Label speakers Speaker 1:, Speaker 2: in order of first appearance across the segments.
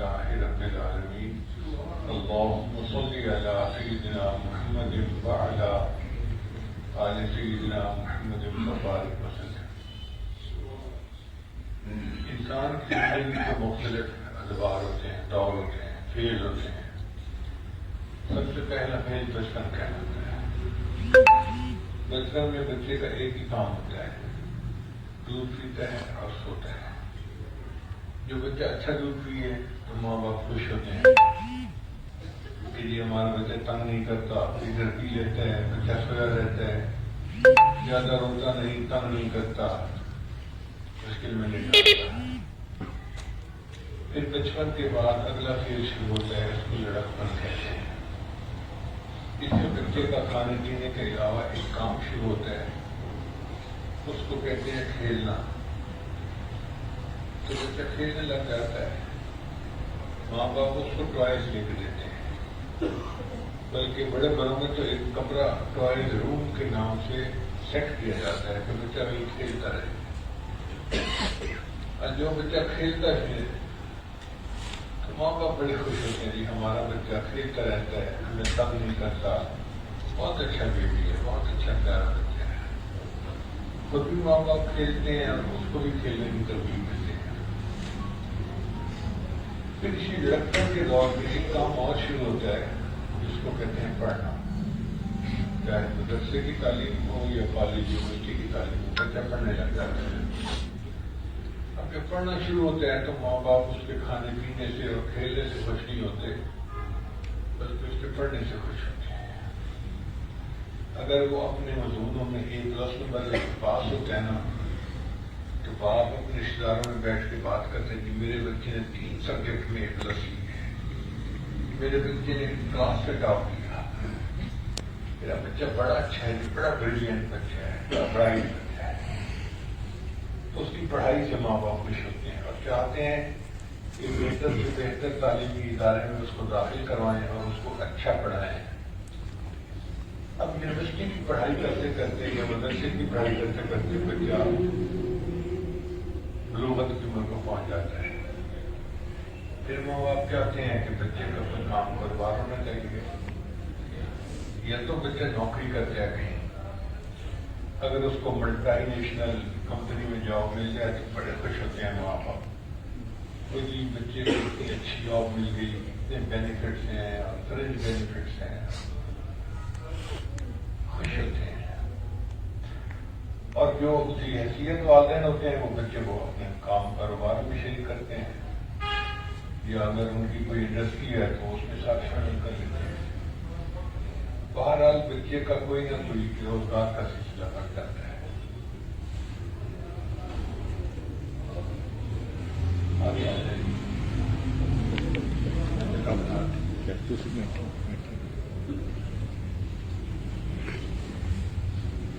Speaker 1: لله رب العالمين اللهم صل على سيدنا محمد وعلى آل سيدنا محمد وبارك وسلم۔ انسان کی زندگی کے مختلف ادوار ہوتے ہیں، دور ہوتے ہیں، فیز ہوتے ہیں۔ سب سے پہلا فیز بچپن کہلاتا ہے۔ بچپن میں بچے کا ایک ہی کام ہوتا ہے، دودھ پیتا ہے اور سوتا ہے۔ جو بچہ اچھا دودھ پیے تو ماں باپ خوش ہوتے ہیں کہ یہ ہمارا بچہ تنگ نہیں کرتا، ادھر پی لیتا ہے، بچہ سویا رہتا ہے، زیادہ روتا نہیں، تنگ نہیں کرتا، مشکل میں نہیں ڈالتا۔ پھر بچپن کے بعد اگلا فیز شروع ہوتا ہے، اس کو لڑکپن کہتے ہیں۔ اس میں بچے کا کھانے پینے کے علاوہ ایک کام شروع ہوتا ہے، اس کو کہتے ہیں کھیلنا۔ تو بچہ کھیلنے لگ جاتا ہے، ماں باپ اس کو ٹوائز لے کے دیتے ہیں، بلکہ بڑے بڑوں میں تو ایک کمرہ ٹوائز روم کے نام سے سیٹ کیا جاتا ہے کہ بچہ وہی کھیلتا رہے۔ اور جو بچہ کھیلتا ہے تو ماں باپ بڑے خوش ہوتے ہیں، جی ہمارا بچہ کھیلتا رہتا ہے، ہمیں تنگ نہیں کرتا، بہت اچھا بیٹی ہے، بہت اچھا پیارا بچہ ہے۔ خود بھی ماں باپ کھیلتے ہیں اور اس کو بھی کھیلنے کی ترغیب دیتے ہیں۔ پھر اسی لڑکپن کے دور میں ایک کام اور شروع ہوتا ہے جس کو کہتے ہیں پڑھنا، چاہے مدرسے کی تعلیم ہو یا کالج یونیورسٹی کی تعلیم ہو، بچہ پڑھنے لگ جاتا ہے۔ اب جب پڑھنا شروع ہوتا ہے تو ماں باپ اس کے کھانے پینے سے اور کھیلنے سے خوش نہیں ہوتے، بلکہ اس کے پڑھنے سے خوش ہوتے ہیں۔ اگر وہ اپنے مضمونوں میں A+ نمبر لے کے پاس ہوتا ہے نا، تو باپ اپنے رشتے داروں میں بیٹھ کے بات کرتے ہیں کہ میرے بچے نے 3 سبجیکٹ میں A+ لی ہے، میرے بچے نے کلاس سے ٹاپ کیا، میرا بچہ بڑا اچھا ہے، بڑا بریلینٹ بچہ ہے، بڑا برائٹ بچہ ہے۔ تو اس کی پڑھائی سے ماں باپ خوش ہوتے ہیں اور چاہتے ہیں کہ بہتر سے بہتر تعلیمی ادارے میں اس کو داخل کروائیں اور اس کو اچھا پڑھائیں۔ اب یونیورسٹی کی پڑھائی کرتے کرتے یا مدرسے کی پڑھائی کرتے کرتے بچہ بلوغت کی عمر کو پہنچ جاتا ہے۔ پھر ماں باپ چاہتے ہیں کہ بچے کا کوئی کام کاروبار ہونا چاہیے، یا تو بچہ نوکری کرتا ہے کہیں، اگر اس کو ملٹی نیشنل کمپنی میں جاب مل جائے تو بڑے خوش ہوتے ہیں ماں باپ، کوئی بچے کو اتنی اچھی جاب مل گئی، اتنے بینیفٹس ہیں اور فرنج بینیفٹس ہیں، خوش ہوتے ہیں۔ اور جو اسی حیثیت والدین ہوتے ہیں وہ بچے کو اپنے کام کاروبار میں شریک کرتے ہیں، یا اگر ان کی کوئی انڈسٹری ہے تو اس میں ساتھ شامل کر لیتے ہیں۔ بہرحال بچے کا کوئی نہ کوئی روزگار کا سلسلہ بن جاتا ہے۔ آگے آ جائیے۔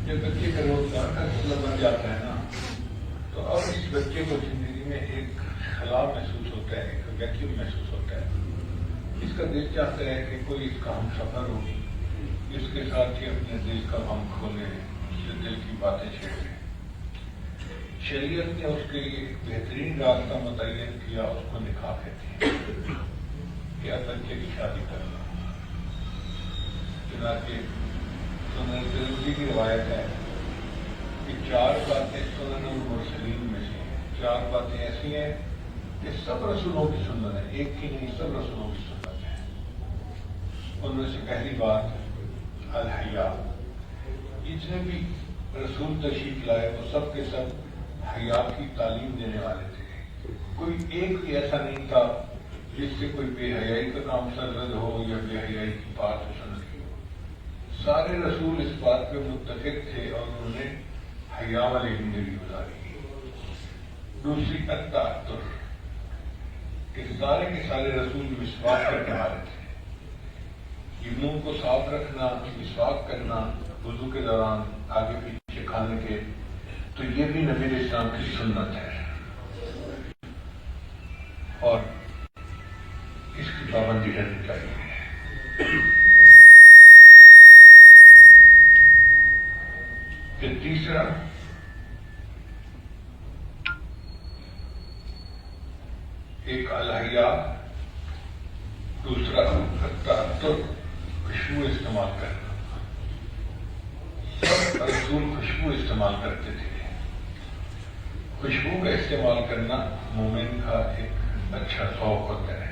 Speaker 1: جب بچے کا روزگار کا سلسلہ بن جاتا ہے نا، تو اب اس بچے کو زندگی میں ایک خلا محسوس ہوتا ہے، ایک ویکیوم محسوس ہوتا ہے۔ اس کا دل چاہتا ہے کہ کوئی اس کا ہم سفر ہو، اس کے ساتھ ہی اپنے دل کا غم کھولے، اس سے دل کی باتیں چھیڑے۔ شریعت نے اس کے لیے ایک بہترین راستہ متعین کیا، اس کو نکاح کہتے ہیں، کہ اب بچے کی شادی کرنا۔ چنانچہ سنن ترمذی کی روایت ہے کہ 4 باتیں سنن المرسلین میں سے ہیں، 4 باتیں ایسی ہیں کہ سب رسولوں کی سنت ہے، ایک کی نہیں، سب رسولوں کی سنت ہے۔ ان میں سے پہلی بات الحیا۔ جتنے بھی رسول تشریف لائے وہ سب کے سب حیا کی تعلیم دینے والے تھے، کوئی ایک بھی ایسا نہیں تھا جس سے کوئی بے حیائی کا کام سرزد ہو یا بے حیائی کی بات سنت کی ہو۔ سارے رسول اس بات پہ متفق تھے اور انہوں نے حیا والی زندگی گزاری۔ دوسری التعطر، کہ سارے کے سارے رسول مسواک کرنے والے تھے، یہ منہ کو صاف رکھنا، مسواک کرنا وضو کے دوران، آگے پیچھے کھانے کے، تو یہ بھی نبی اسلام کی سنت ہے اور اس کی پابندی کرنی چاہیے۔ پھر تیسرا ایک الحیا دوسرا تعطر، خوشبو استعمال کرنا. رسول خوشبو استعمال کرتے تھے. خوشبو کا استعمال کرنا مومن کا ایک اچھا ذوق ہوتا ہے.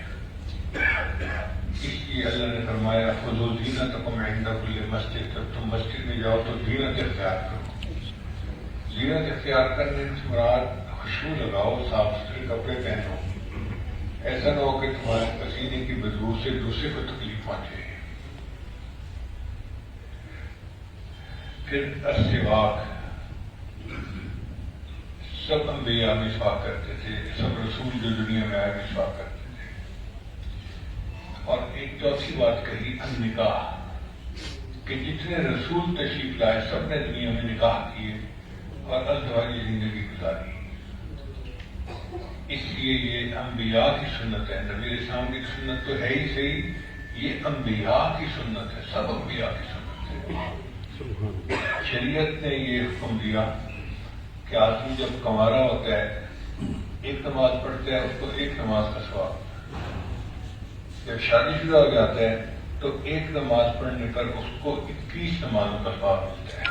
Speaker 1: اس لیے اللہ نے فرمایا خذوا زینتکم عند کل مسجد، جب تم مسجد میں جاؤ تو زینت اختیار کرو. زینت اختیار کرنے سے مراد خوشبو لگاؤ، صاف ستھرے کپڑے پہنو. ایسا نہ ہو کہ تمہارے پسینے کی بدبو سے دوسرے کو تکلیف پہنچے. پھر السواک، سب انبیاء مسواک کرتے تھے، سب رسول جو دنیا میں آئے مسواک کرتے تھے. اور ایک چوتھی بات کہی النکاح، کہ جتنے رسول تشریف لائے سب نے دنیا میں نکاح کیے اور ازدواجی زندگی گزاری. اس لیے یہ انبیاء کی سنت ہے. نبی علیہ السلام کی سنت تو ہے ہی صحیح، یہ انبیاء کی سنت ہے، سب انبیاء کی سنت ہے. شریعت نے یہ حکم دیا کہ آدمی جب کنوارا ہوتا ہے ایک نماز پڑھتا ہے اس کو ایک نماز کا ثواب، جب شادی شدہ ہو جاتا ہے تو ایک نماز پڑھنے پر اس کو 21 نمازوں کا ثواب ملتا ہے.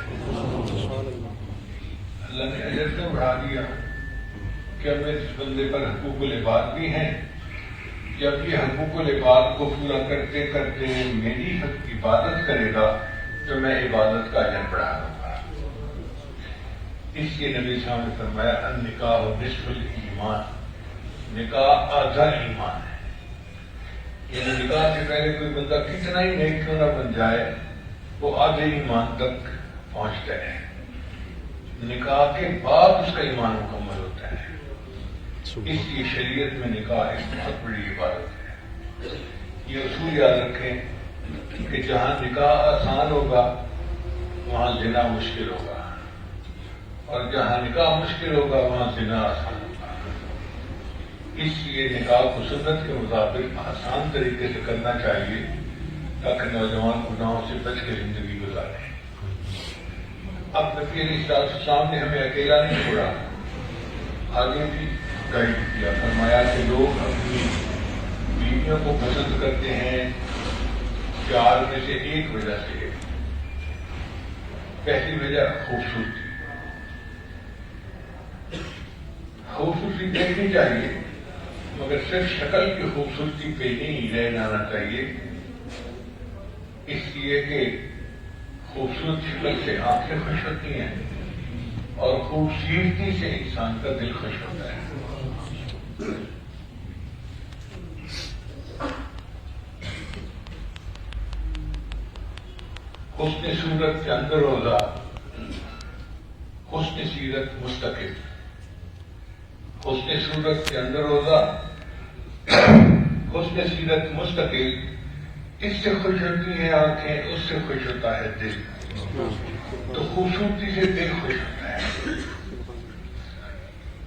Speaker 1: اللہ نے اجر سے بڑھا دیا کہ اب اس بندے پر حقوق العباد بھی ہیں. جب یہ حقوق العباد کو پورا کرتے کرتے میری حق کی عبادت کرے گا تو میں عبادت کا اجر بڑھا دوں گا. اس لیے نبی صاحب نے فرمایا النکاح نصف الایمان، نکاح آدھا ایمان ہے. یعنی نکاح سے پہلے کوئی بندہ کتنا ہی نیک کیوں نہ بن جائے وہ آدھے ایمان تک پہنچتا ہے. نکاح کے بعد اس کا ایمان مکمل ہوتا ہے. اس لیے شریعت میں نکاح ایک بہت بڑی عبادت ہے. یہ اصول یاد رکھیں کہ جہاں نکاح آسان ہوگا وہاں زنا مشکل ہوگا، اور جہاں نکاح مشکل ہوگا وہاں زنا آسان ہوگا. اس لیے نکاح کو سنت کے مطابق آسان طریقے سے کرنا چاہیے تاکہ نوجوان گناہوں سے بچ کے زندگی گزاریں. اب نبی علیہ السلام نے ہمیں اکیلا نہیں چھوڑا، آگے بھی گائیڈ کیا. فرمایا کہ لوگ اپنی بیویوں کو پسند کرتے ہیں چار میں سے ایک وجہ سے. پہلی وجہ خوبصورتی. خوبصورتی دیکھنی چاہیے مگر صرف شکل کی خوبصورتی پہ نہیں رہ جانا چاہیے. اس لیے کہ خوبصورت شکل سے آنکھیں خوش ہوتی ہیں اور خوبصورتی سے انسان کا دل خوش ہوتا ہے. حسن صورت کے اندر روزہ، حسن سیرت مستقل. حسن صورت کے اندر روزہ، حسن سیرت مستقل. اس سے خوش ہوتی ہیں آنکھیں، اس سے خوش ہوتا ہے دل. تو خوبصورتی سے دل خوش ہوتا ہے.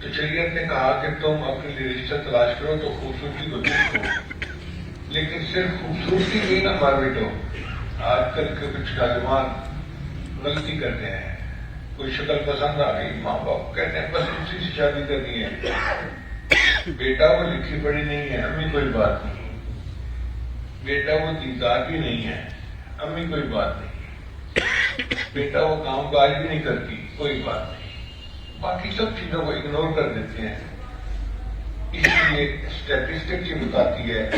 Speaker 1: تو شریعت نے کہا کہ تم اپنے لیے رشتہ تلاش کرو تو خوبصورتی کو دیکھو، لیکن صرف خوبصورتی بھی نہ مارو. آج کل کے کچھ نوجوان غلطی کرتے ہیں، کوئی شکل پسند آ گئی، ماں باپ کہتے ہیں بس اسی سے شادی کرنی ہے. بیٹا وہ لکھی پڑھی نہیں ہے، امی کوئی بات نہیں. بیٹا وہ دیندار بھی نہیں ہے، امی کوئی بات نہیں. بیٹا وہ کام کاج بھی نہیں کرتی، کوئی بات نہیں. باقی سب چیزوں کو اگنور کر دیتے ہیں. اس لیے اسٹیٹسٹک یہ بتاتی ہے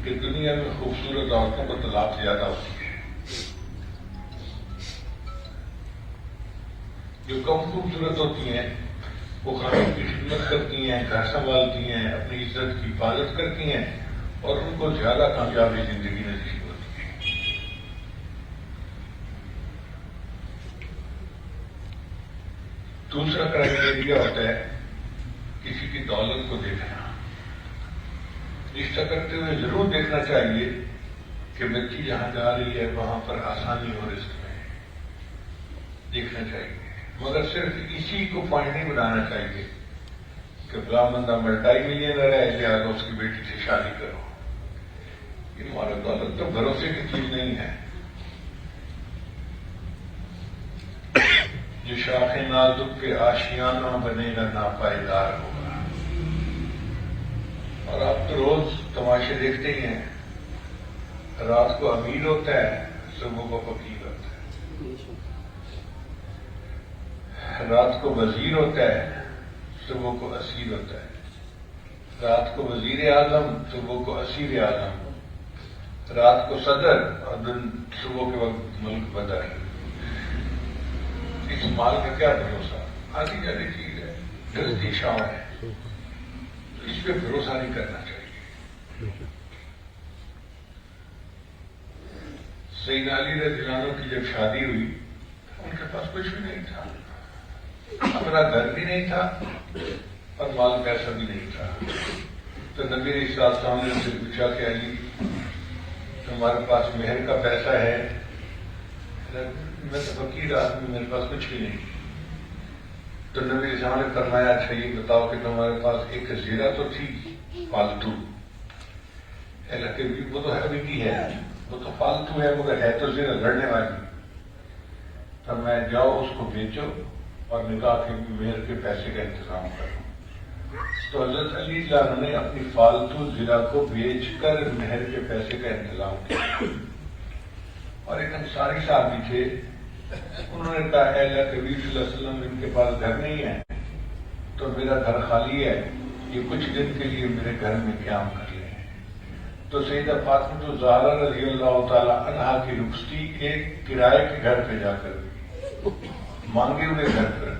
Speaker 1: کہ دنیا میں خوبصورت عورتوں کو طلاق زیادہ ہوتی ہے. جو کم خوبصورت ہوتی ہیں وہ خاندان کی خدمت کرتی ہیں، گھر سنبھالتی ہیں، اپنی عزت کی حفاظت کرتی ہیں اور ان کو زیادہ کامیابی زندگی نصیب ہوتی ہے. دوسرا کرائٹیریا ہوتا ہے کسی کی دولت کو دیکھنا. رشتہ کرتے ہوئے ضرور دیکھنا چاہیے کہ بچی جہاں جا رہی ہے وہاں پر آسانی ہو رزق میں، دیکھنا چاہیے. مگر صرف اسی کو پوائنٹ نہیں بنانا چاہیے کہ فلاں بندہ ملٹائی ملینئر ہے لہٰذا اس کی بیٹی سے شادی کرو. یہ ہمارا دولت تو بھروسے کی چیز نہیں ہے. جو شاخ نازک پہ آشیانہ بنے گا ناپائیدار ہوگا. اور آپ تو روز تماشے دیکھتے ہی ہیں. رات کو امیر ہوتا ہے صبح کو فقیر ہوتا ہے، رات کو وزیر ہوتا ہے صبح کو اسیر ہوتا ہے، رات کو وزیر اعظم صبح کو اسیر اعظم، رات کو صدر اور دن صبح کے وقت ملک بدر۔ اس مال کا کیا بھروسہ؟ آتی جاتی چیز ہے، ڈرتی شام ہے، تو اس پہ بھروسہ نہیں کرنا چاہیے۔ سیدنا علی رضی اللہ عنہ کی جب شادی ہوئی ان کے پاس کچھ بھی نہیں تھا، اپنا گھر بھی نہیں تھا اور مال پیسہ بھی نہیں تھا۔ تو نبی علیہ السلام نے ان سے پوچھا کہ علی تمہارے پاس مہر کا پیسہ ہے؟ میں تو فقیر آدمی، میرے پاس کچھ بھی نہیں۔ تو نبی علیہ السلام نے فرمایا اچھا یہ بتاؤ کہ تمہارے پاس ایک زیرہ تو تھی فالتو؟ وہ تو حقیقی ہے، وہ تو فالتو ہے مگر ہے تو زیرہ لڑنے والی۔ تو میں جاؤ اس کو بیچو اور نکاح کے مہر کے پیسے کا انتظام کرو۔ تو حضرت علی عنہ نے اپنی فالتو زیرہ کو بیچ کر مہر کے پیسے کا انتظام کیا۔ اور ایک انصاری صحابی تھے، انہوں نے کہا اے اللہ کے نبی صلی اللہ علیہ وسلم ان کے پاس گھر نہیں ہے تو میرا گھر خالی ہے، یہ کچھ دن کے لیے میرے گھر میں قیام کر لیں۔ تو سیدہ فاطمہ الزہرا رضی اللہ تعالی عنہا کی رخصتی ایک کرائے کے گھر پہ جا کر مانگے ہوئے گھر پر۔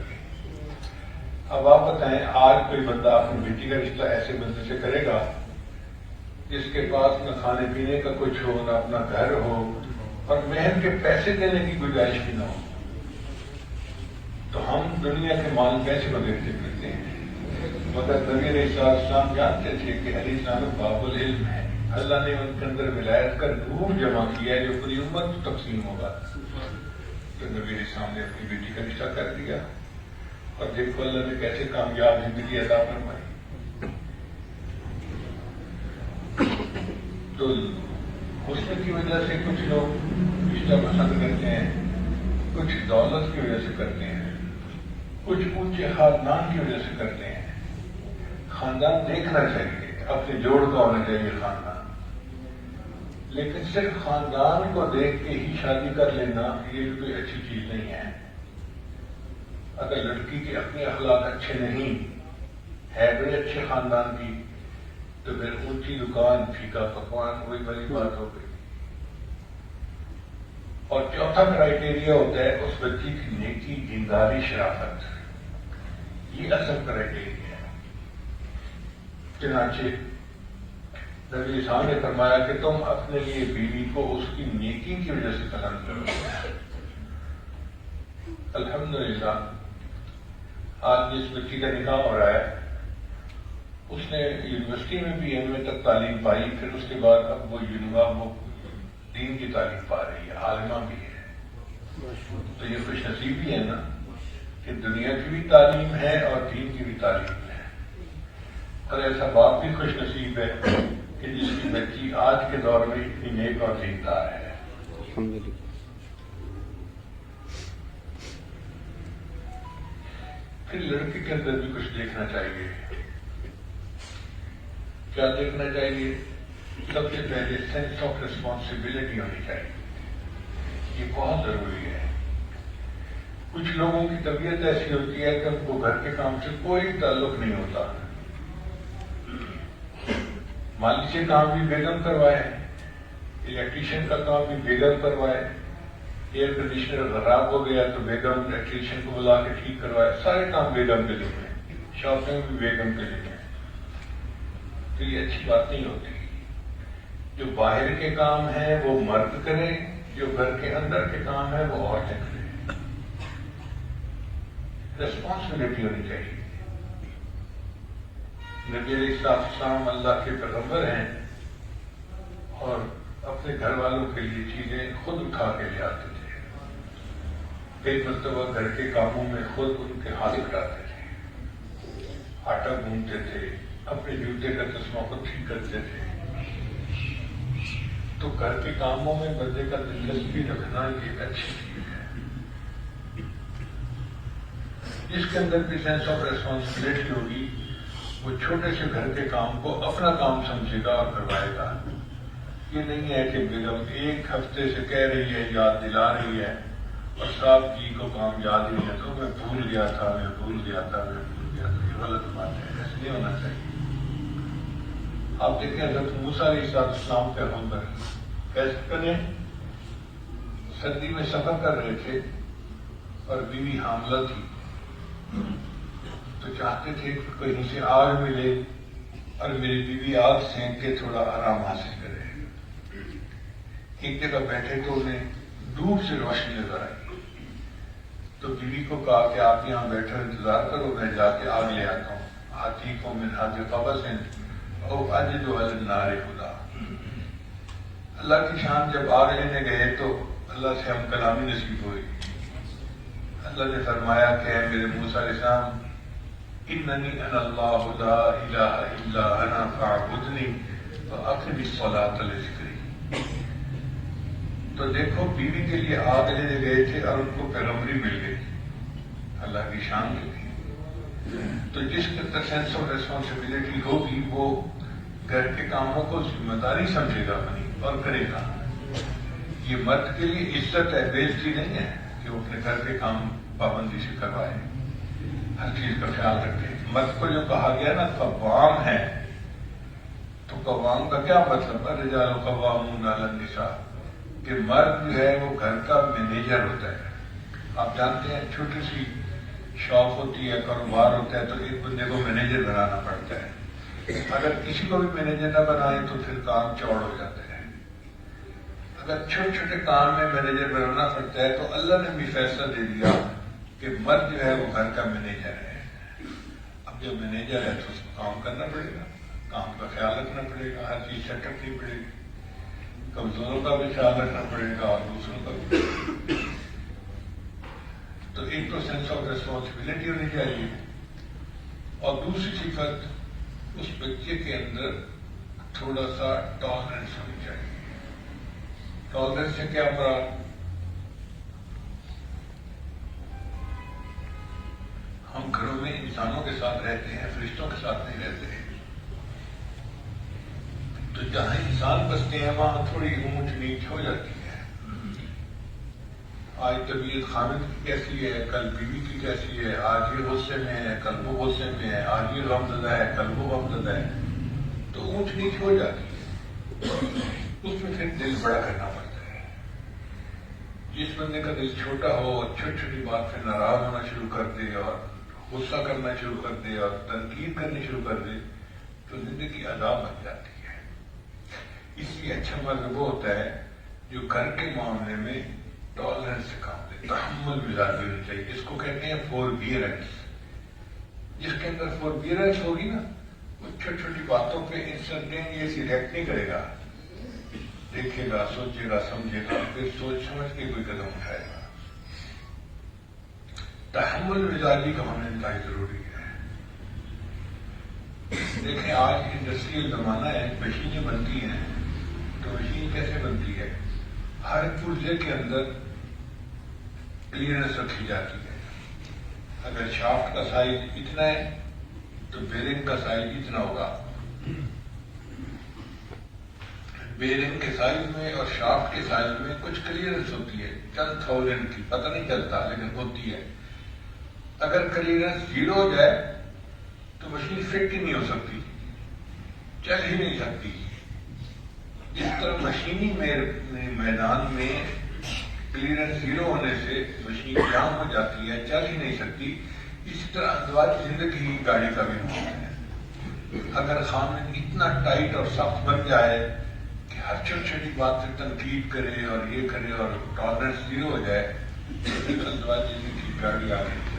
Speaker 1: اب آپ بتائیں آج کوئی بندہ اپنی بیٹی کا رشتہ ایسے بندے سے کرے گا جس کے پاس نہ کھانے پینے کا کچھ ہو، نہ اپنا گھر ہو اور مہر کے پیسے دینے کی گنجائش بھی نہ ہو؟ تو ہم دنیا کے مال پیسے کو دیکھتے پھرتے ہیں، مگر نبی علیہ السلام جانتے تھے کہ علی السلام باب العلم ہے، اللہ نے ان کے اندر ولایت کا نور جمع کیا ہے جو پوری امت کو تقسیم ہوگا۔ تو نبی علیہ السلام نے اپنی بیٹی کا رشتہ کر دیا اور دیکھو اللہ نے کیسے کامیاب زندگی عطا فرمائی۔ تو حسن کی وجہ سے کچھ لوگ رشتہ پسند کرتے ہیں، کچھ دولت کی وجہ سے کرتے ہیں، کچھ اونچے خاندان کی وجہ سے کرتے ہیں۔ خاندان دیکھنا چاہیے، اپنے جوڑ کا ہونا چاہیے خاندان، لیکن صرف خاندان کو دیکھ کے ہی شادی کر لینا یہ کوئی اچھی چیز نہیں ہے۔ اگر لڑکی کے اپنے اخلاق اچھے نہیں ہے، بڑے اچھے خاندان کی، تو پھر اونچی دکان پھیکا پکوان وہی بڑی بات ہو گئی۔ اور چوتھا کرائیٹیریا ہوتا ہے اس بچی کی نیکی، دینداری، شرافت، یہ اصل کرائیٹیریا ہے۔ چنانچہ نبی صاحب نے فرمایا کہ تم اپنے لیے بیوی کو اس کی نیکی کی وجہ سے پسند کرو۔ الحمدللہ آج جس بچی کا نکاح ہو رہا ہے اس نے یونیورسٹی میں بھی ایم اے تک تعلیم پائی، پھر اس کے بعد اب وہ دین کی تعلیم پا رہی ہے، عالمہ بھی ہے۔ تو یہ خوش نصیبی ہے نا کہ دنیا کی بھی تعلیم ہے اور دین کی بھی تعلیم ہے، اور ایسا باپ بھی خوش نصیب ہے کہ جس کی بچی آج کے دور میں اتنی نیک اور دیندار ہے۔ پھر لڑکی کے اندر بھی کچھ دیکھنا چاہیے۔ کیا دیکھنا چاہیے؟ سب سے پہلے سینس آف ریسپانسبلٹی ہونی چاہیے، یہ بہت ضروری ہے۔ کچھ لوگوں کی طبیعت ایسی ہوتی ہے کہ ان کو گھر کے کام سے کوئی تعلق نہیں ہوتا، مالی سے کام بھی بیگم کروائے، الیکٹریشین کا کام بھی بیگم کروائے، ایئر کنڈیشنر خراب ہو گیا تو بیگم الیکٹریشین کو بلا کے ٹھیک کروائے، سارے کام بیگم کے ذمہ ہیں، شاپنگ بھی بیگم کے ذمہ ہے۔ تو یہ اچھی بات نہیں ہوتی۔ جو باہر کے کام ہیں وہ مرد کرے، جو گھر کے اندر کے کام ہیں وہ عورتیں کریں۔ ریسپانسبلٹی ہونی چاہیے۔ نبی علیہ السلام اللہ کے پیغمبر ہیں اور اپنے گھر والوں کے لیے چیزیں خود اٹھا کے لے آتے تھے، کئی مرتبہ گھر کے کاموں میں خود ان کے ہاتھ اٹھاتے تھے، آٹا گوندتے تھے، اپنے جوتے کا تسمہ خود ٹھیک کرتے تھے۔ تو گھر کے کاموں میں بندے کا دلچسپی رکھنا ایک اچھی چیز ہے۔ جس کے اندر بھی سینس آف ریسپانسبلٹی ہوگی وہ چھوٹے سے گھر کے کام کو اپنا کام سمجھے گا اور کروائے گا۔ یہ نہیں ہے کہ بیگم ایک ہفتے سے کہہ رہی ہے، یاد دلا رہی ہے، اور صاحب جی کو کام یاد ہی نہیں ہے تو میں بھول گیا تھا، میں بھول گیا تھا، میں بھول گیا تھا۔ یہ غلط بات ہے، ایسا نہیں ہونا چاہیے۔ آپ دیکھیں حضرت موسیٰ علیہ السلام پیغمبر کیسے کریں، سردی میں سفر کر رہے تھے اور بیوی حاملہ تھی، تو چاہتے تھے کہ کہیں سے آگ ملے اور میری بیوی آگ سینک کے تھوڑا آرام حاصل کرے۔ ایک جگہ بیٹھے تو انہیں دور سے روشنی نظر آئی، تو بیوی کو کہا کہ آپ یہاں بیٹھے انتظار کرو، میں جا کے آگ لے آتا ہوں۔ ہاتھی کو من ہاتھ قبض او اجد علی النار خدا۔ اللہ کی شان جب آگ لینے گئے تو اللہ سے ہم کلامی نصیب ہوئی۔ اللہ نے فرمایا کہ اے میرے موسیٰ علیہ السلام، اننی انا اللہ لا الہ الا انا فاعبدنی واقم الصلاۃ لذکری۔ تو دیکھو بیوی کے لیے آگ لینے گئے تھے اور ان کو پیغمبری مل گئی، اللہ کی شان جو تھی۔ تو جس کے اندر سینس آف ریسپانسبلٹی ہوگی وہ گھر کے کاموں کو ذمہ داری سمجھے گا اپنی اور کرے گا۔ یہ مرد کے لیے عزت ہے، بے عزتی نہیں ہے کہ وہ اپنے گھر کے کام پابندی سے کروائے، ہر چیز کا خیال رکھے۔ مرد کو جو کہا گیا نا قوام ہے، تو قوام کا کیا مطلب؟ الرجال قوامون علی النساء، کہ مرد جو ہے وہ گھر کا مینیجر ہوتا ہے۔ آپ جانتے ہیں چھوٹی سی شاپ ہوتی ہے، کاروبار ہوتا ہے، تو ایک بندے کو مینیجر بنانا پڑتا ہے۔ اگر کسی کو بھی مینیجر نہ بنائیں تو پھر کام چوڑ ہو جاتا ہے۔ اگر چھوٹے چھوٹے کام میں مینیجر بنانا پڑتا ہے تو اللہ نے بھی فیصلہ دے دیا کہ مرد جو ہے وہ گھر کا مینیجر ہے۔ اب جو مینیجر ہے تو اس کو کام کرنا پڑے گا، کام کا خیال رکھنا پڑے گا، ہر چیز سیٹ کرنی پڑے گی، کمزوروں کا بھی خیال رکھنا پڑے گا اور دوسروں کا بھی۔ تو ایک تو سینس آف ریسپانسبلٹی ہونی چاہیے، اور دوسری صفت اس بچے کے اندر تھوڑا سا ٹالرنس ہونی چاہیے۔ ٹالرنس سے کیا مراد؟ ہم گھروں میں انسانوں کے ساتھ رہتے ہیں، فرشتوں کے ساتھ نہیں رہتے ہیں۔ تو جہاں انسان بستے ہیں وہاں تھوڑی اونچ نیچ ہو جاتی ہے۔ آج طبیعت خامد کی کیسی ہے، کل بیوی کی کیسی ہے، آج یہ غصے میں ہے، کل وہ غصے میں ہے، آج یہ غمزدہ ہے، کل وہ غمزدہ ہے، تو اونچ نیچ ہو جاتی ہے۔ اس میں پھر دل بڑا کرنا پڑتا ہے۔ جس بندے کا دل چھوٹا ہو، چھوٹی چھوٹی بات پہ ناراض ہونا شروع کر دے اور غصہ کرنا شروع کر دے اور تنقید کرنی شروع کر دے تو زندگی عذاب بن جاتی ہے۔ اس لیے اچھا مرد وہ ہوتا ہے جو گھر کے معاملے میں ٹالرنس سے کام دے، تحمل مزاجی ہونی چاہیے۔ اس کو کہتے ہیں فوربیئرنس۔ جس کے اندر فوربیئرنس ہوگی نا، وہ چھوٹی چھوٹی باتوں پہ انسٹنٹینیس ریئیکٹ نہیں کرے گا، دیکھے گا، سوچے گا، سمجھے گا، پھر سوچ سمجھ کے کوئی قدم اٹھائے گا۔ تحمل مزاجی کا ہونا انتہائی ضروری ہے۔ دیکھیں آج انڈسٹریل زمانہ ہے، مشینیں بنتی ہیں، تو مشین کیسے بنتی ہے؟ ہر پرزے کے اندر کلیئرنس رکھی جاتی ہے۔ اگر شافٹ کا سائز اتنا ہے تو بیرنگ کا سائز اتنا ہوگا۔ بیرنگ کے سائز میں اور شافٹ کے سائز میں کچھ کلیئرنس ہوتی ہے، چند تھاؤزینڈ کی، پتہ نہیں چلتا لیکن ہوتی ہے۔ اگر کلیئرنس 0 ہو جائے تو مشین فٹ ہی نہیں ہو سکتی، چل ہی نہیں سکتی۔ جس طرح مشینی میدان میں کلیئرنس 0 ہونے سے مشین جام ہو جاتی ہے، چل ہی نہیں سکتی، اسی طرح ازدواجی زندگی گاڑی کا بھی نام ہے۔ اگر خامد اتنا ٹائٹ اور سخت بن جائے کہ ہر چھوٹی چھوٹی بات سے تنقید کرے اور یہ کرے اور ٹالرنس 0 ہو جائے تو پھر ازدواجی زندگی کی گاڑی آگے نہیں چلے۔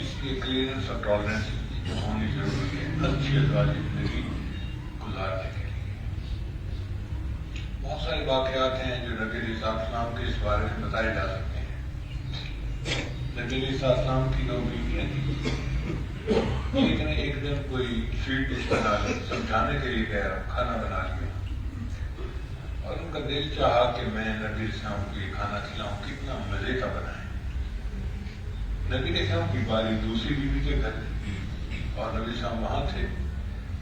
Speaker 1: اس لیے کلیئرنس اور ٹالرنس ہونی ضروری ہے اچھی ازدواجی زندگی گزارنے کے لیے۔ بہت سارے واقعات ہیں جو نبی علیہ السلام کے اس بارے میں بتائے جا سکتے ہیں۔ نبی علیہ السلام کی 2 بیویاں تھیں، ایک نے ایک دن کوئی سویٹ ڈش بنا لی، سمجھانے کے لیے کہہ رہا کھانا بنا لیا، اور ان کا دل چاہا کہ میں نبی علیہ السلام کو یہ کھانا کھلاؤں، کتنا مزے کا بنائے۔ نبی علیہ السلام کی باری دوسری بیوی کے گھر تھی اور نبی صاحب وہاں تھے،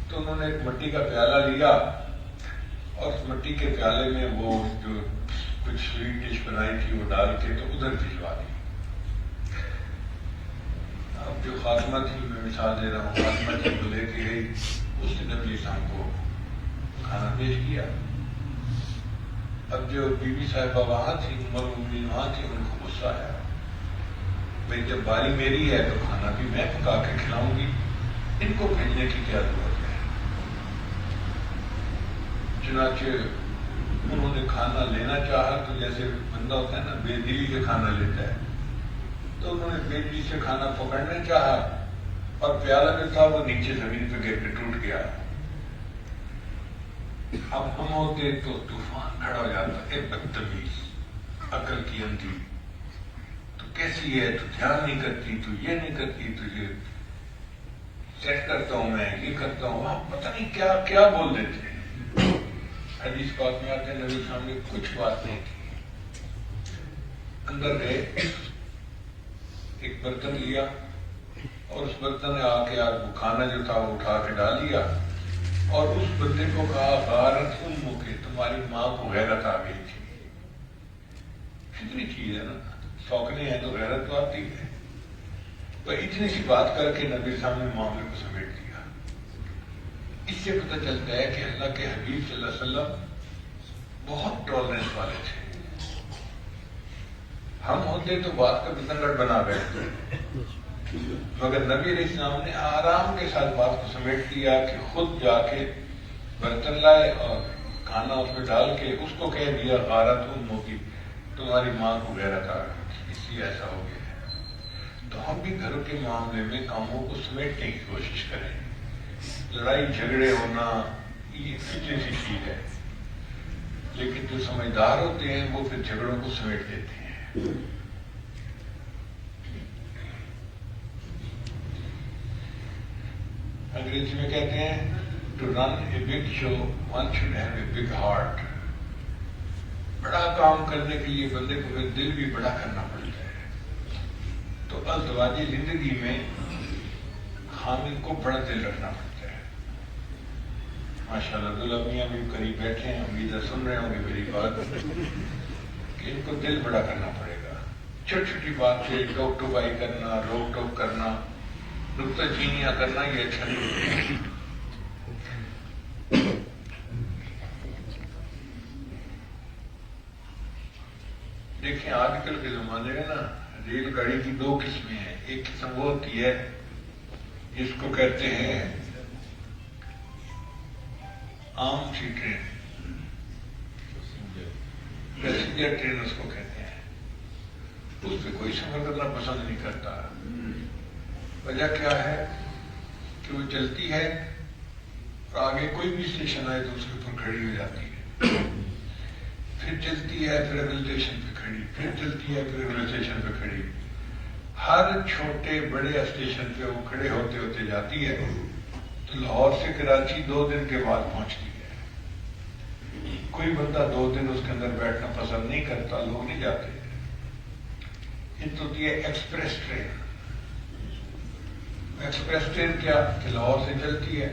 Speaker 1: تو انہوں نے ایک مٹی کا پیالہ لیا اور اس مٹی کے پیالے میں وہ جو کچھ سویٹ ڈش بنائی تھی وہ ڈال کے تو ادھر بھجوا دی. اب جو خاتمہ تھی، میں مثال دے رہا ہوں، خاتمہ تھی وہ لے کے گئی، اس نے نبی اسلام کو کھانا پیش کیا. اب جو بی بی صاحبہ وہاں تھی، عمر المومنین وہاں تھی، ان کو غصہ آیا، بھائی جب باری میری ہے تو کھانا بھی میں پکا کے کھلاؤں گی، ان کو بھیجنے کی کیا ضرورت ہے. چنانچہ انہوں نے کھانا لینا چاہا تو جیسے بندہ ہوتا ہے نا بے دلی سے کھانا لیتا ہے، تو انہوں نے بے دلی سے کھانا پکڑنا چاہا اور پیالہ جو تھا وہ نیچے زمین پہ گر کے ٹوٹ گیا. اب ہم ہوتے تو طوفان کھڑا ہو جاتا، اے بدتمیز، عقل کی اندھی، تو کیسی ہے، تو دھیان نہیں کرتی، تو یہ نہیں کرتی، تو یہ سیٹ کرتا ہوں میں، یہ کرتا ہوں، وہاں پتہ نہیں کیا کیا بول دیتے ہیں. حدیث پاک میں آتے ہیں نبی سامنے کچھ بات نہیں کی. اندر گئے، ایک برتن لیا اور اس برتن نے آ کے وہ کھانا جو تھا وہ اٹھا کے ڈال لیا اور اس بندے کو کہا غارت امو کے، تمہاری ماں کو غیرت آ گئی تھی. کتنی چیز ہے نا، سوکنے ہیں تو غیرت تو آتی ہے. تو اتنی سی بات کر کے نبی سامنے معاملے کو سمیٹ دیا. اس سے پتہ چلتا ہے کہ اللہ کے حبیب صلی اللہ علیہ وسلم بہت ٹالرنس والے تھے. ہم ہوتے تو بات کا بتنگڑ بنا بیٹھتے، مگر نبی علیہ السلام نے آرام کے ساتھ بات کو سمیٹ دیا کہ خود جا کے برتن لائے اور کھانا اس میں ڈال کے اس کو کہہ دیا غارت امو کی، تمہاری ماں کو غیرت آ گئی، اس لیے ایسا ہو گیا ہے. تو ہم بھی گھر کے معاملے میں کاموں کو سمیٹنے کی کوشش کریں. لڑائی جھگڑے ہونا یہ فطری سی چیز ہے، لیکن جو سمجھدار ہوتے ہیں وہ پھر جھگڑوں کو سمیٹ دیتے ہیں. انگریزی میں کہتے ہیں to run a big show one should have a big heart. بڑا کام کرنے کے لیے بندے کو پھر دل بھی بڑا کرنا پڑتا ہے. تو ازدواجی زندگی میں خامد کو بڑا دل رکھنا پڑتا ہے. ماشاءاللہ عبداللہ میاں بھی قریب بیٹھے ہیں، امیدہ سن رہے ہوں گے میری بات، کہ ان کو دل بڑا کرنا پڑے گا. چھوٹی چھوٹی بات سے ٹوک ٹوکائی کرنا، روک ٹوک کرنا، نکتہ چینیاں کرنا یہ اچھا نہیں. دیکھیں آج کل کے زمانے میں نا ریل گاڑی کی دو قسمیں ہیں. ایک قسم وہ ہوتی ہے جس کو کہتے ہیں عام سی ٹرین، پیسنجر ٹرین اس کو کہتے ہیں. اس پہ کوئی سفر کرنا پسند نہیں کرتا. وجہ کیا ہے کہ وہ چلتی ہے اور آگے کوئی بھی اسٹیشن آئے تو اس کے اوپر کھڑی ہو جاتی ہے، پھر چلتی ہے، پھر اگلے اسٹیشن پہ کھڑی، پھر چلتی ہے، پھر اگلے اسٹیشن پہ کھڑی. ہر چھوٹے بڑے اسٹیشن پہ وہ کھڑے ہوتے ہوتے جاتی ہے. تو لاہور سے کراچی 2 دن کے بعد پہنچتی ہے. کوئی بندہ 2 دن اس کے اندر بیٹھنا پسند نہیں کرتا، لوگ نہیں جاتے. یہ تو ہوتی ہے ایکسپریس ٹرین. ایکسپریس ٹرین کیا کہ لاہور سے چلتی ہے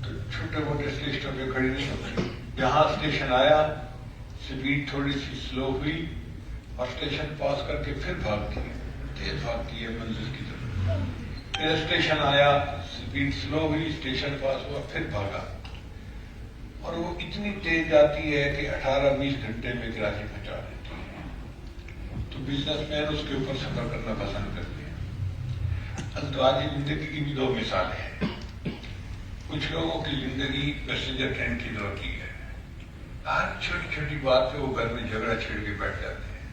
Speaker 1: تو چھوٹے موٹے اسٹیشنوں پہ کھڑی نہیں ہوتی. جہاں اسٹیشن آیا سپیڈ تھوڑی سی سلو ہوئی اور اسٹیشن پاس کر کے پھر بھاگتی ہے، تیز بھاگتی ہے منزل کی طرف. پھر اسٹیشن آیا سپیڈ سلو ہوئی، اسٹیشن پاس ہوا، پھر بھاگا. اور وہ اتنی تیز جاتی ہے کہ 18-20 گھنٹے میں کراچی پہنچا دیتی ہے. تو بزنس مین اس کے اوپر سفر کرنا پسند کرتے ہیں. ازدواجی زندگی کی بھی 2 مثالیں ہیں. کچھ لوگوں کی زندگی پیسنجر ٹرین کی طرح کی ہے. ہر چھوٹی چھوٹی بات پہ وہ گھر میں جھگڑا چھیڑ کے بیٹھ جاتے ہیں.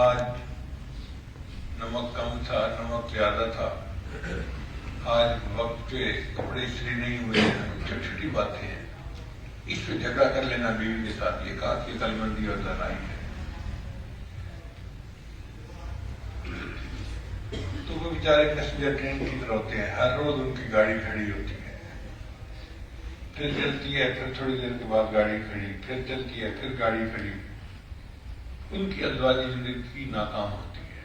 Speaker 1: آج نمک کم تھا، نمک زیادہ تھا، آج وقت پہ کپڑے استری نہیں ہوئے. چھوٹی چھوٹی باتیں ہیں، اس پہ جھگڑا کر لینا بیوی کے ساتھ. یہ کہا کہ کلمندی اور زنائی ہے. تو وہ بیچارے پیسنجر ٹرین کی طرح ہوتے ہیں، ہر روز ان کی گاڑی کھڑی ہوتی ہے، پھر چلتی ہے، پھر تھوڑی دیر کے بعد گاڑی کھڑی، پھر چلتی ہے، پھر گاڑی کھڑی. ان کی ازدواجی زندگی ناکام ہوتی ہے.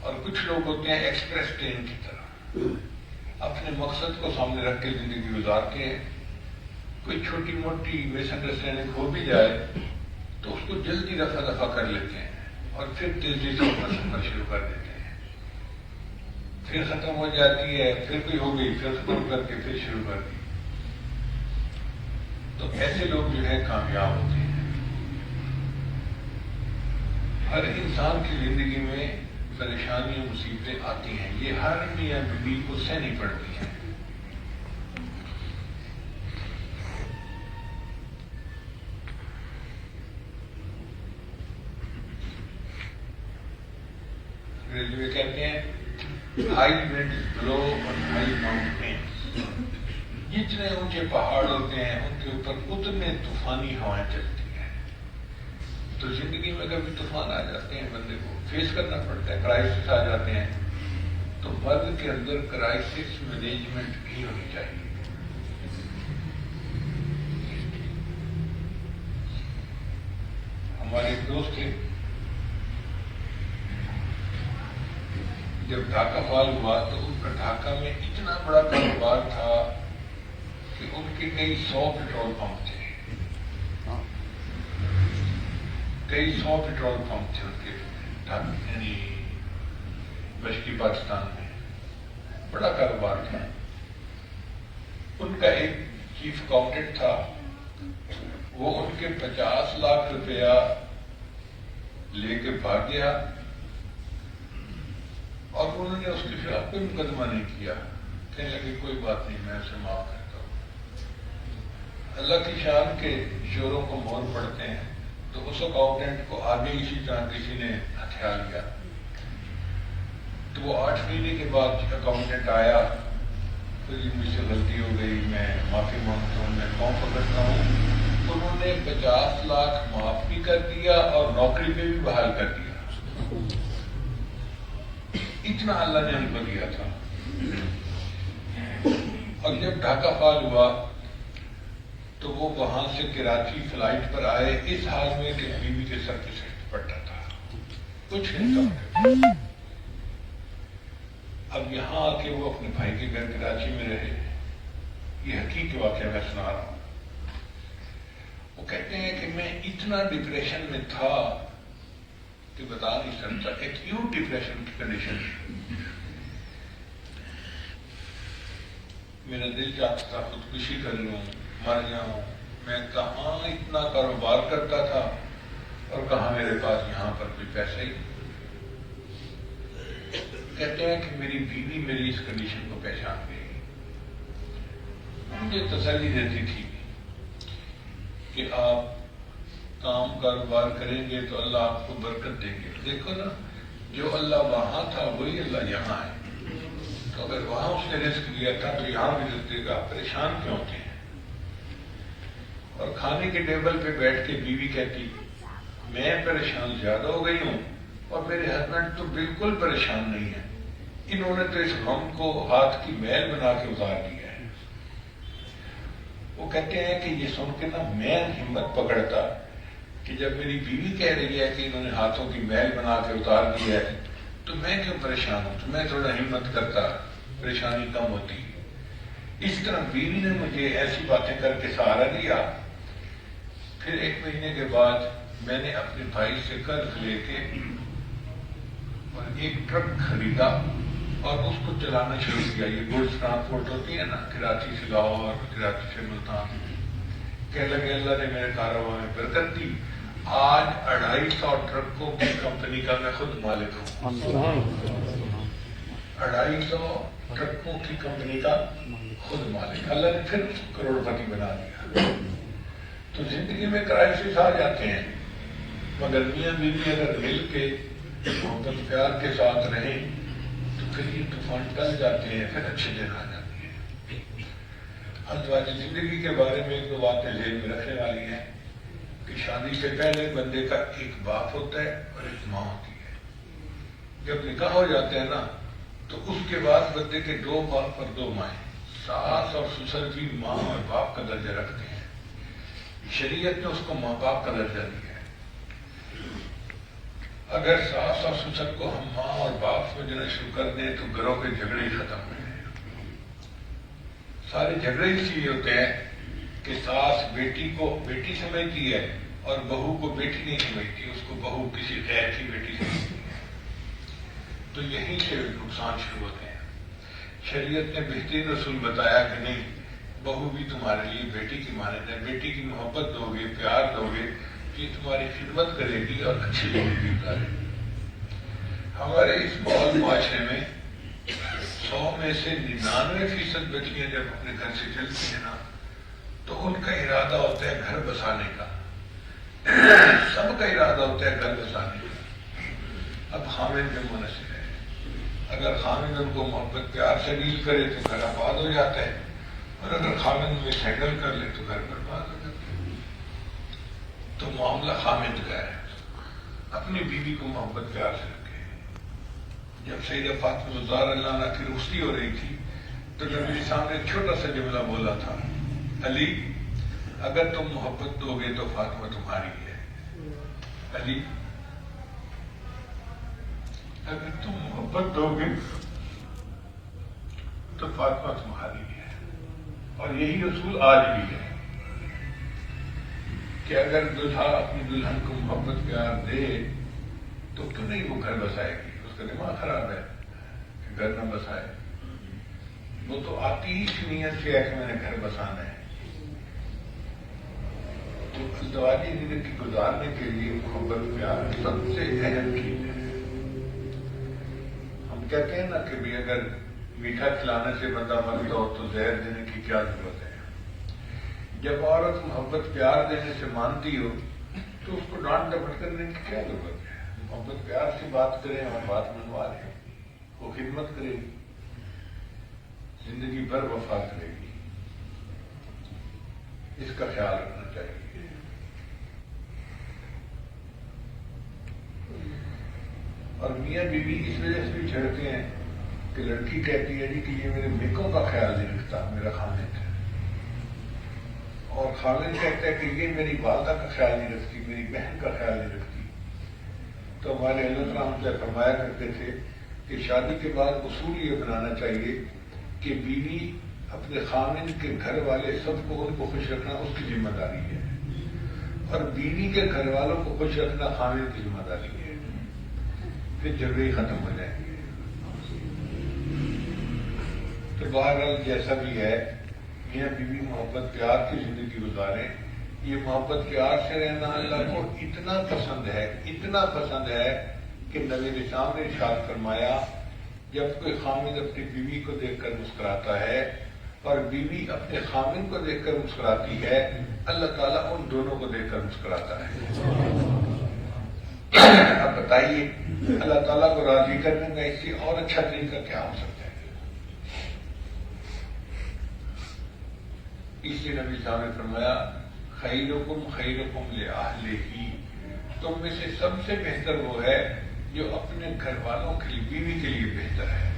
Speaker 1: اور کچھ لوگ ہوتے ہیں ایکسپریس ٹرین کی طرح، اپنے مقصد کو سامنے رکھ کے زندگی گزارتے ہیں. کوئی چھوٹی موٹی مس انڈرسٹینڈنگ ہو بھی جائے تو اس کو جلدی رفع دفع کر لیتے ہیں اور پھر تیزی سے اپنا سفر شروع کر دیتے ہیں. پھر ختم ہو جاتی ہے، پھر کوئی ہو گئی، پھر ختم کر کے پھر شروع کر دی. تو ایسے لوگ جو ہے کامیاب ہوتے ہیں. ہر انسان کی زندگی میں پریشانیاں مصیبتیں آتی ہیں، یہ ہر میاں بیوی کو سہنی پڑتی ہیں. ریلوے کہتے ہیں high winds blow on high mountains. جتنے اونچے پہاڑ ہوتے ہیں ان کے اوپر اتنے طوفانی ہوائیں چلتی ہیں. تو زندگی میں کبھی طوفان آ جاتے ہیں، بندے کو فیس کرنا پڑتا ہے، کرائسس آ جاتے ہیں. تو مرد کے اندر کرائسس مینجمنٹ بھی ہونی چاہیے. ہمارے ایک دوست تھے، جب ڈھاکہ فال ہوا تو ان کا ڈھاکہ میں اتنا بڑا کاروبار تھا کہ ان کے کئی 100 پیٹرول پمپ تھے. کئی 100 پیٹرول پمپ تھے ان کے یعنی مشرقی پاکستان میں. بڑا کاروبار تھا. ان کا ایک چیف اکاؤنٹنٹ تھا، وہ ان کے 50 لاکھ روپیہ لے کے بھاگ گیا اور انہوں نے اس کے خلاف کوئی مقدمہ نہیں کیا. کہنے لگے کوئی بات نہیں، میں اسے معاف کرتا ہوں. اللہ کی شان کے شوروں کو مور پڑتے ہیں. تو اس اکاؤنٹنٹ کو آگے اسی طرح کسی نے ہتھیا لیا. تو وہ 8 مہینے کے بعد اکاؤنٹنٹ آیا، تو جی مجھ سے غلطی ہو گئی، میں معافی مانگتا ہوں، میں قوم پکڑتا ہوں. انہوں نے 50 لاکھ معاف بھی کر دیا اور نوکری پہ بھی بحال کر دیا. اتنا اللہ نے ان کو دیا تھا. اور جب ڈھاکہ فال ہوا تو وہ وہاں سے کراچی فلائٹ پر آئے اس حال میں کہ بیوی کے سر پہ سر پڑتا تھا، کچھ نہیں تھا. اب یہاں آ کے وہ اپنے بھائی کے گھر کراچی میں رہے. یہ حقیقی واقعہ میں سنا رہا ہوں. وہ کہتے ہیں کہ میں اتنا ڈپریشن میں تھا کہ بتا نہیں سکتا. ایکیوٹ ڈپریشن کی کنڈیشن. میرا دل چاہتا تھا خودکشی کر لوں، مر جاؤں. میں کہاں اتنا کاروبار کرتا تھا اور کہاں میرے پاس یہاں پر کوئی پیسہ ہی. کہتے ہیں کہ میری بیوی میری اس کنڈیشن کو پہچان گئی. مجھے تسلی دیتی تھی کہ آپ کام کاروبار کریں گے تو اللہ آپ کو برکت دیں گے. دیکھو نا، جو اللہ وہاں تھا وہی اللہ یہاں ہے. تو اگر وہاں اس نے رزق دیا تھا تو یہاں بھی رزق دے گا. پریشان کیوں ہوتے ہیں؟ اور کھانے کے ٹیبل پہ بیٹھ کے بیوی کہتی میں پریشان زیادہ ہو گئی ہوں اور میرے ہسبینڈ تو بالکل پریشان نہیں ہے. انہوں نے تو اس غم کو ہاتھ کی میل بنا کے اتار دیا ہے. وہ کہتے ہیں کہ یہ سن کے نا میں ہمت پکڑتا کہ جب میری بیوی کہہ رہی ہے کہ انہوں نے ہاتھوں کی میل بنا کے اتار دی ہے تو میں کیوں پریشان ہوں. تو میں تھوڑا ہمت کرتا، پریشانی کم ہوتی. اس طرح بیوی نے مجھے ایسی باتیں کر کے سہارا دیا. پھر 1 مہینے کے بعد میں نے اپنے بھائی سے قرض لے کے اور ایک ٹرک خریدا اور اس کو چلانا شروع کیا. یہ گڈس ٹرانسپورٹ ہوتی ہے نا، کراچی سے لاہور، کراچی سے ملتان. کہنے لگے اللہ نے میرے کاروبار میں برکت دی. آج 250 ٹرکوں کی کمپنی کا میں خود مالک ہوں. 250 ٹرکوں کی کمپنی کا خود مالک. اللہ نے پھر کروڑ پتی بنا دیا. تو زندگی میں کرائسس آ جاتے ہیں، مگر میاں بیوی اگر مل کے محبت پیار کے ساتھ رہیں تو پھر یہ طوفان ٹل جاتے ہیں، پھر اچھے دن آ جاتے ہیں. ازواج زندگی کے بارے میں 1-2 باتیں ذہن میں رکھنے والی ہیں کہ شادی سے پہلے بندے کا ایک باپ ہوتا ہے اور ایک ماں ہوتی ہے. جب نکاح ہو جاتے ہیں نا تو اس کے بعد بندے کے 2 باپ اور 2 مائیں. ساس اور سسر بھی ماں اور باپ کا درجہ رکھتے ہیں. شریعت نے اس کو ماں باپ کا درجہ دیا ہے. اگر ساس اور سسر کو ہم ماں اور باپ سمجھنا شروع کر دیں تو گھروں کے جھگڑے ہی ختم ہو جائیں. سارے جھگڑے اس لیے ہوتے ہیں کہ ساس بیٹی کو بیٹی سمجھتی ہے اور بہو کو بیٹی نہیں سمجھتی، اس کو بہو کسی غیر کی بیٹی سمجھتی ہے، تو یہیں سے نقصان شروع ہوتے ہیں۔ شریعت نے بہترین اصول بتایا کہ نہیں، بہو بھی تمہارے لیے بیٹی کی مانند ہے، بیٹی کی محبت دو گے، پیار دو گے، یہ تمہاری خدمت کرے گی اور اچھی زندگی گزارے گی۔ ہمارے اس ماحول معاشرے میں 100 میں سے 99% بچیاں جب اپنے گھر سے چلتی ہیں نا تو ان کا ارادہ ہوتا ہے گھر بسانے کا، سب کا ارادہ ہوتا ہے گھر بسانے کا۔ اب خامن میں منحصر ہے، اگر خامن ان کو محبت پیار سے ڈیل کرے تو گھر آباد ہو جاتا ہے، اور اگر خامن میں ہینڈل کر لے تو گھر برباد ہو جاتا ہے۔ تو معاملہ خامن کا ہے، اپنی بیوی کو محبت پیار سے رکھے۔ جب سیدہ فاطمہ الزہرا اللہ عنہا کی رخصتی ہو رہی تھی تو نبی صاحب نے ایک چھوٹا سا جملہ بولا تھا، علی اگر تم محبت دو گے تو فاطمہ تمہاری ہے، علی اگر تم محبت دو گے تو فاطمہ تمہاری ہے۔ اور یہی اصول آج بھی ہے کہ اگر دلہا اپنی دلہن کو محبت پیار دے تو کیوں نہیں وہ گھر بسائے گی؟ اس کا دماغ خراب ہے کہ گھر نہ بسائے، وہ تو آتی ہی اس نیت سے ہے کہ میں نے گھر بسانا ہے۔ تو ازدواجی زندگی گزارنے کے لیے محبت پیار سب سے اہم چیز ہے۔ ہم کہتے ہیں نا کہ بھی اگر میٹھا کھلانے سے بندہ مرتا ہو تو زہر دینے کی کیا ضرورت ہے؟ جب عورت محبت پیار دینے سے مانتی ہو تو اس کو ڈانٹ ڈپٹ کرنے کی کیا ضرورت ہے؟ محبت پیار سے بات کریں اور بات منوا لیں، وہ خدمت کرے گی، زندگی بھر وفا کرے گی، اس کا خیال رکھنا چاہیے۔ اور میاں بیوی اس وجہ سے بھی چھڑتے ہیں کہ لڑکی کہتی ہے جی کہ یہ میرے بیکوں کا خیال نہیں رکھتا، میرا خامن ہے، اور خامن کہتا ہے کہ یہ میری والدہ کا خیال نہیں رکھتی، میری بہن کا خیال نہیں رکھتی۔ تو ہمارے حضرت رحمۃ اللہ فرمایا کرتے تھے کہ شادی کے بعد اصول یہ بنانا چاہیے کہ بیوی اپنے خامن کے گھر والے سب کو ان کو خوش رکھنا اس کی ذمہ داری ہے، اور بیوی کے گھر والوں کو خوش رکھنا خامن کی ذمہ داری ہے، پھر جھگڑے ختم ہو جائیں گے۔ تو بہرحال جیسا بھی ہے، میاں بیوی محبت پیار کی زندگی گزاریں۔ یہ محبت پیار سے رہنا اللہ کو اتنا پسند ہے کہ نبی اسلام نے ارشاد فرمایا جب کوئی خامن اپنی بیوی کو دیکھ کر مسکراتا ہے اور بیوی اپنے خامن کو دیکھ کر مسکراتی ہے، اللہ تعالیٰ ان دونوں کو دیکھ کر مسکراتا ہے۔ اب بتائیے اللہ تعالیٰ کو راضی کرنے کا اس سے اور اچھا طریقہ کیا ہو سکتا ہے؟ اس لیے نبی صاحب نے فرمایا خیرکم خیرکم لأہلہ، تم میں سے سب سے بہتر وہ ہے جو اپنے گھر والوں کے لیے، بیوی کے لیے بہتر ہے۔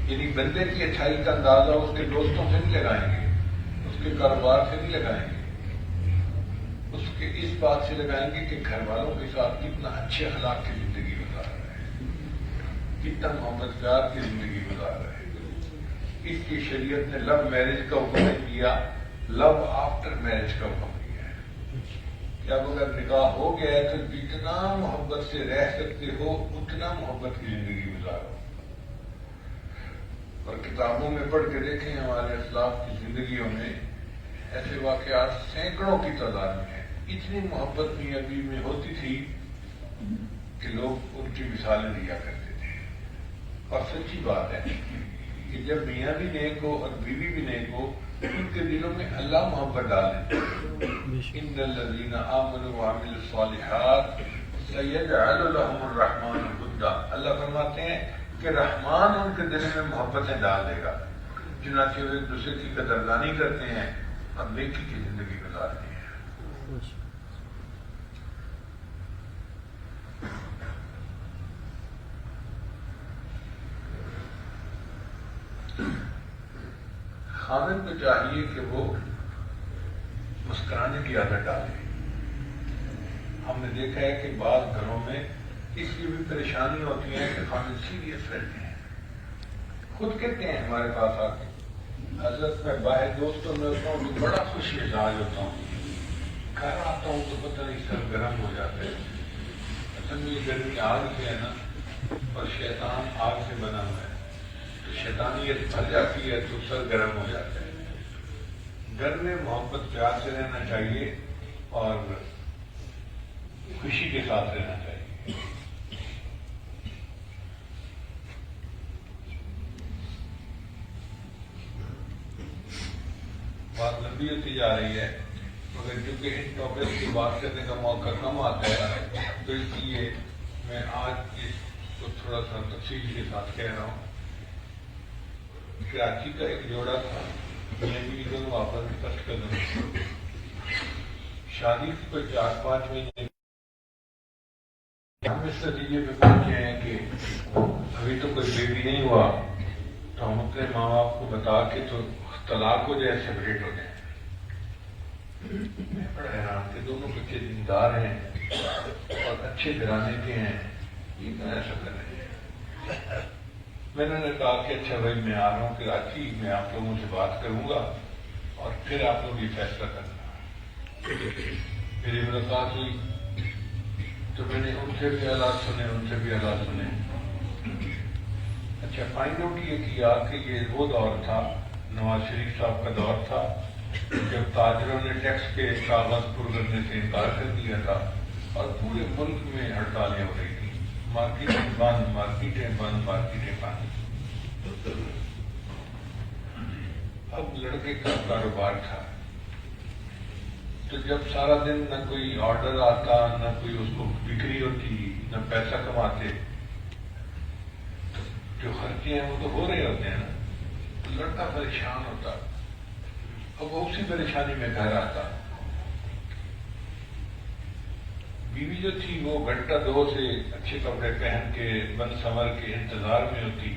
Speaker 1: یعنی بندے کی اچھائی کا اندازہ اس کے دوستوں سے نہیں لگائیں گے، اس کے کاروبار سے نہیں لگائیں گے، اس کے اس بات سے لگائیں گے کہ گھر والوں کے ساتھ کتنا اچھے اخلاق کی زندگی گزار رہا ہے، کتنا محبت پیار کی زندگی گزار رہا ہے۔ اس کی شریعت نے لو میرج کا حکم دیا، لو آفٹر میرج کا حکم دیا ہے کہ اب اگر نکاح ہو گیا ہے تو جتنا محبت سے رہ سکتے ہو اتنا محبت کی زندگی گزارو۔ اور کتابوں میں پڑھ کے دیکھیں ہمارے اسلاف کی زندگیوں میں ایسے واقعات سینکڑوں کی تعداد میں ہیں۔ اتنی محبت میاں بیوی میں ہوتی تھی کہ لوگ ان کی مثالیں دیا کرتے تھے۔ اور سچی بات ہے کہ جب میاں بھی نیک ہو اور بیوی بھی نیک ہو، ان کے دلوں میں اللہ محبت ڈالے۔ ان الذین آمنوا وعملوا الصالحات سیجعل لهم الرحمن ودا، اللہ فرماتے ہیں کہ رحمان ان کے دل میں محبتیں ڈال دے گا، چنانچہ وہ ایک دوسرے کی قدردانی کرتے ہیں اور نیکی کی زندگی گزارتے ہیں۔ خامن کو چاہیے کہ وہ مسکرانے کی عادت ڈالے۔ ہم نے دیکھا ہے کہ بعض گھروں میں اس لیے بھی پریشانی ہوتی ہے کہ خامن سیریس رہتے ہیں، خود کہتے ہیں ہمارے پاس آ کے حضرت میں باہر دوستوں میں ہوتا ہوں تو بڑا خوش مزاج ہوتا ہوں، گھر آتا ہوں تو پتہ نہیں سر گرم ہو جاتے ہیں. اصل میں یہ گرمی آگ سے ہے نا، اور شیطان آگ سے بنا ہوا ہے، تو شیطانیت بھر جاتی ہے تو سر گرم ہو جاتا ہے. گھر میں محبت پیار سے رہنا چاہیے اور خوشی کے ساتھ رہنا چاہیے. بات لمبی ہوتی جا رہی ہے، مگر چونکہ ان ٹاپک کی بات کرنے کا موقع کم آتا ہے تو اس لیے میں آج اس کو تھوڑا سا تفصیل کے ساتھ کہہ رہا ہوں. کراچی کا ایک جوڑا تھا، میں بھی دونوں واپس کٹ کر دوں. شادی کی کوئی 4-5 مہینے ہم اس نتیجے پہ پہنچے ہیں کہ ابھی تو کوئی بیبی نہیں ہوا تو ہم اپنے ماں باپ کو بتا کے تو طلاق ہو جائے، سیپریٹ ہو جائے. میں بڑا حیران کہ دونوں بچے دیندار ہیں اور اچھے گھرانے کے ہیں، یہ میں ایسا کر رہے ہیں. میں نے کہا کہ اچھا بھائی میں آ رہا ہوں کراچی، میں آپ لوگوں سے بات کروں گا اور پھر آپ لوگ یہ فیصلہ کرنا. میری ملاقات ہوئی تو میں نے ان سے بھی حالات سنے، ان سے بھی حالات سنے. اچھا فائنڈ آؤٹ یہ کیا کہ یہ وہ دور تھا، نواز شریف صاحب کا دور تھا، جب تاجروں نے ٹیکس کے کاغذ پر کرنے سے انکار کر دیا تھا اور پورے ملک میں ہڑتالیں ہو رہی تھیں. مارکیٹیں بند، مارکیٹیں بند، مارکیٹیں بند. اب لڑکے کا کاروبار تھا تو جب سارا دن نہ کوئی آرڈر آتا، نہ کوئی اس کو بکری ہوتی، نہ پیسہ کماتے، تو جو خرچے ہیں وہ تو ہو رہے ہوتے ہیں نا. تو لڑکا پریشان ہوتا. اب وہ اسی پریشانی میں گھر آتا. بیوی جو تھی وہ گھنٹہ 2 سے اچھے کپڑے پہن کے بن سنور کے انتظار میں ہوتی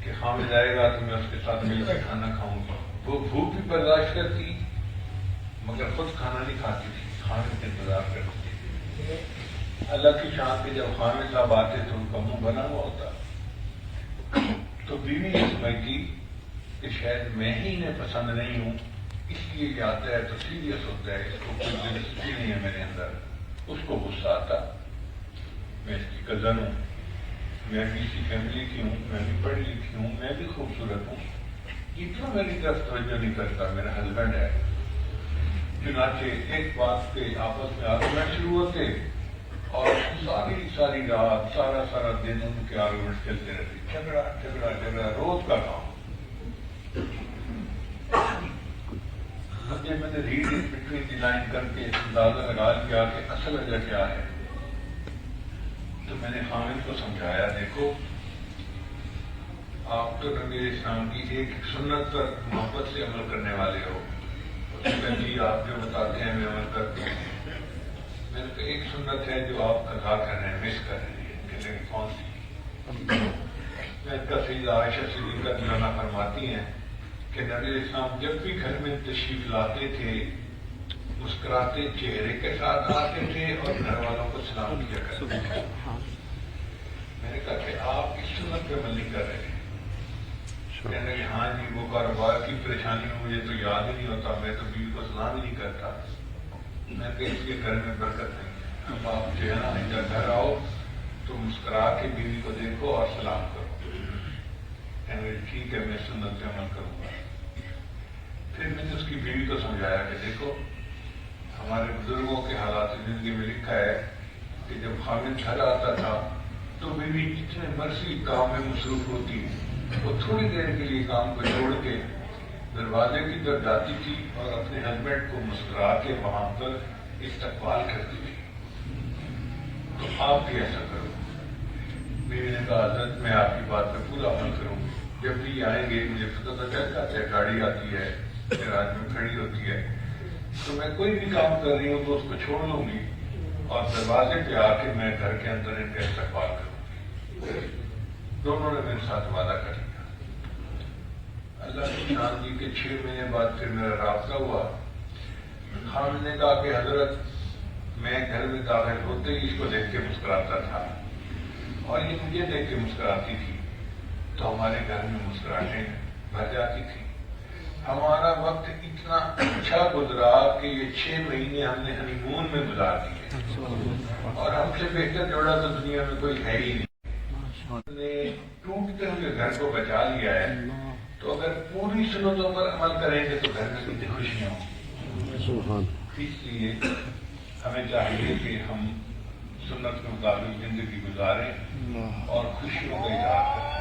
Speaker 1: کہ خامد آئے گا تو میں اس کے ساتھ مل کے کھانا کھاؤں گا. وہ بھوک بھی برداشت کرتی مگر خود کھانا نہیں کھاتی تھی، خامد کا انتظار کرتی تھی. اللہ کی شان کے جب خامد صاحب آتے تو ان کا منہ بنا ہوا ہوتا. تو بیوی یہ سمجھتی کہ شاید میں ہی انہیں پسند نہیں ہوں، اس لیے یہ آتا ہے تو سیریس ہوتا ہے، اس کو کوئی دلچسپی نہیں ہے میرے اندر. اس کو غصہ آتا، میں اس کی کزن ہوں، میں بھی اسی فیملی کی ہوں، میں بھی پڑھی لکھی ہوں، میں بھی خوبصورت ہوں، یہ کیوں میری طرف توجہ نہیں کرتا، میرا ہسبینڈ ہے. چنانچہ ایک بات کے آپس میں آرگومنٹ شروع ہوتے اور ساری رات سارا دن ان کے آرگومنٹ چلتے رہتے. جھگڑا روز کا کام. مجھے میں نے ریڈ بٹوین دی لائن کر کے اندازہ لگا لیا کہ اصل وجہ کیا ہے. تو میں نے خامد کو سمجھایا، دیکھو آپ تو نبی اسلام کی ایک سنت پر محبت سے عمل کرنے والے ہو. جی آپ جو بتاتے ہیں میں عمل کرتا ہوں. میں نے کہا ایک سنت ہے جو آپ ادا کر رہے ہیں، مس کر رہے ہیں. کہتے ہیں کون سی؟ میں ان کا سیدہ عائشہ صدیقہ رضی اللہ عنہا فرماتی ہیں کہ نبی اسلام جب بھی گھر میں تشریف لاتے تھے مسکراتے چہرے کے ساتھ آتے تھے اور گھر والوں کو سلام کیا کرتے تھے. میں نے کہا کہ آپ اس سنت پہ عمل نہیں کر رہے ہیں. کہنے کہ ہاں جی وہ کاروبار کی پریشانی میں مجھے تو یاد ہی نہیں ہوتا، میں تو بیوی کو سلام ہی نہیں کرتا. میں کہ اس کے گھر میں برکت نہیں ہے. اب آپ جو ہے نا جب گھر آؤ تو مسکرا کے بیوی کو دیکھو اور سلام کرو. کہنے ٹھیک ہے میں سنت پہ عمل کروں گا. پھر میں نے اس کی بیوی کو سمجھایا کہ دیکھو ہمارے بزرگوں کے حالات زندگی میں لکھا ہے کہ جب خامد گھر آتا تھا تو بیوی جتنے مرضی کام میں مصروف ہوتی وہ تھوڑی دیر کے لیے کام کو چھوڑ کے دروازے کی طرف جاتی تھی اور اپنے ہسبینڈ کو مسکرا کے وہاں پر استقبال کرتی تھی. تو آپ بھی ایسا کرو. بیوی نے کہا حضرت میں آپ کی بات پہ پورا عمل کروں گی. جب بھی آئیں گے مجھے پتہ تو چل جاتا ہے، گاڑی آتی ہے گراج میں کھڑی ہوتی ہے تو میں کوئی بھی کام کر رہی ہوں تو اس کو چھوڑ لوں گی اور دروازے پہ آ کے میں گھر کے اندر ان کا استقبال کروں گی. دونوں نے میرے ساتھ وعدہ کر لیا. اللہ کی شان جی کے 6 مہینے بعد پھر میرا رابطہ ہوا. خامد نے کہا کہ حضرت میں گھر میں داخل ہوتے ہی اس کو دیکھ کے مسکراتا تھا اور یہ مجھے دیکھ کے مسکراتی تھی تو ہمارے گھر میں مسکراہٹیں بھر جاتی تھی. ہمارا وقت اتنا اچھا گزرا کہ یہ 6 مہینے ہم نے ہنی مون میں گزار دیے، اور ہم سے بہتر جوڑا تو دنیا میں کوئی ہے ہی نہیں۔ ہم نے ٹوٹتے ہوئے گھر کو بچا لیا ہے، تو اگر پوری سنتوں پر عمل کریں گے تو گھر میں کتنی خوشیاں ہوں۔ اس لیے ہمیں چاہیے کہ ہم سنت کے مطابق زندگی گزاریں اور خوشیوں کا اظہار کریں۔